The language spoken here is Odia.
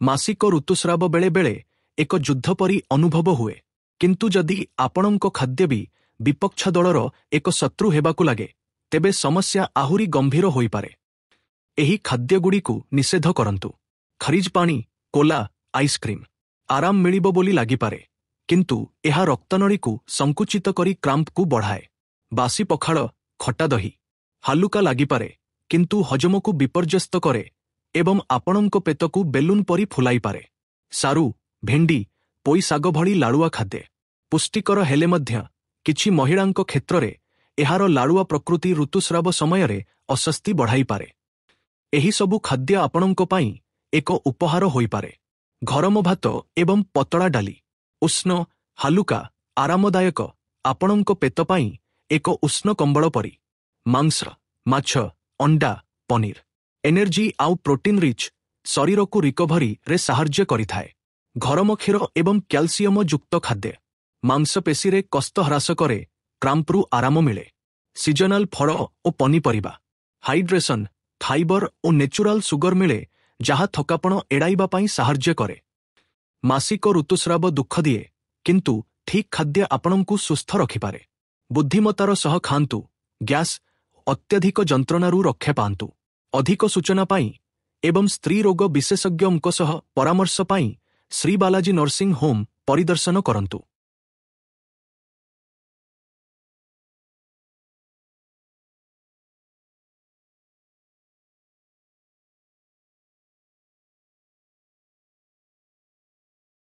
ମାସିକ ଋତୁସ୍ରାବ ବେଳେ ବେଳେ ଏକ ଯୁଦ୍ଧ ପରି ଅନୁଭବ ହୁଏ, କିନ୍ତୁ ଯଦି ଆପଣଙ୍କ ଖାଦ୍ୟ ବି ବିପକ୍ଷ ଦଳର ଏକ ଶତ୍ରୁ ହେବାକୁ ଲାଗେ, ତେବେ ସମସ୍ୟା ଆହୁରି ଗମ୍ଭୀର ହୋଇପାରେ। ଏହି ଖାଦ୍ୟଗୁଡ଼ିକୁ ନିଷେଧ କରନ୍ତୁ। ଖରିଜ ପାଣି, କୋଲା, ଆଇସ୍କ୍ରିମ୍। ଆରାମ ମିଳିବ ବୋଲି ଲାଗିପାରେ, କିନ୍ତୁ ଏହା ରକ୍ତନଳୀକୁ ସଂକୁଚିତ କରି କ୍ରାମ୍ପକୁ ବଢ଼ାଏ। ବାସି ପଖାଳ, ଖଟା ଦହି। ହାଲୁକା ଲାଗିପାରେ, କିନ୍ତୁ ହଜମକୁ ବିପର୍ଯ୍ୟସ୍ତ କରେ ଏବଂ ଆପଣଙ୍କ ପେଟକୁ ବେଲୁନ ପରି ଫୁଲାଇପାରେ। ସାରୁ, ଭେଣ୍ଡି, ପୋଇ ଶାଗ ଭଳି ଲାଳୁଆ ଖାଦ୍ୟ ପୁଷ୍ଟିକର ହେଲେ ମଧ୍ୟ କିଛି ମହିଳାଙ୍କ କ୍ଷେତ୍ରରେ ଏହାର ଲାଳୁଆ ପ୍ରକୃତି ଋତୁସ୍ରାବ ସମୟରେ ଅସ୍ୱସ୍ତି ବଢ଼ାଇପାରେ। ଏହିସବୁ ଖାଦ୍ୟ ଆପଣଙ୍କ ପାଇଁ ଏକ ଉପହାର ହୋଇପାରେ। ଗରମ ଭାତ ଏବଂ ପତଳା ଡାଲି। ଉଷ୍ଣ, ହାଲୁକା, ଆରାମଦାୟକ, ଆପଣଙ୍କ ପେଟ ପାଇଁ ଏକ ଉଷ୍ଣ କମ୍ବଳ ପରି। ମାଂସ, ମାଛ, ଅଣ୍ଡା, ପନିର। ଏନର୍ଜି ଆଉ ପ୍ରୋଟିନ୍ ରିଚ୍, ଶରୀରକୁ ରିକଭରିରେ ସାହାଯ୍ୟ କରିଥାଏ। ଗରମ କ୍ଷୀର ଏବଂ କ୍ୟାଲସିୟମ ଯୁକ୍ତ ଖାଦ୍ୟ ମାଂସପେଶୀରେ କଷ୍ଟ ହ୍ରାସ କରେ, କ୍ରାମ୍ପରୁ ଆରାମ ମିଳେ। ସିଜନାଲ ଫଳ ଓ ପନିପରିବା। ହାଇଡ୍ରେସନ୍, ଫାଇବର ଓ ନେଚୁରାଲ ସୁଗର ମିଳେ, ଯାହା ଥକାପଣ ଏଡ଼ାଇବା ପାଇଁ ସାହାଯ୍ୟ କରେ। ମାସିକ ଋତୁସ୍ରାବ ଦୁଃଖ ଦିଏ, କିନ୍ତୁ ଠିକ୍ ଖାଦ୍ୟ ଆପଣଙ୍କୁ ସୁସ୍ଥ ରଖିପାରେ। ବୁଦ୍ଧିମତାର ସହ ଖାଆନ୍ତୁ। ଗ୍ୟାସ୍, ଅତ୍ୟଧିକ ଯନ୍ତ୍ରଣାରୁ ରକ୍ଷା ପାଆନ୍ତୁ। ଅଧିକ ସୂଚନା ପାଇଁ ଏବଂ ସ୍ତ୍ରୀ ରୋଗ ବିଶେଷଜ୍ଞଙ୍କ ସହ ପରାମର୍ଶ ପାଇଁ ଶ୍ରୀ ବାଲାଜୀ ନର୍ସିଂ ହୋମ୍ ପରିଦର୍ଶନ କରନ୍ତୁ।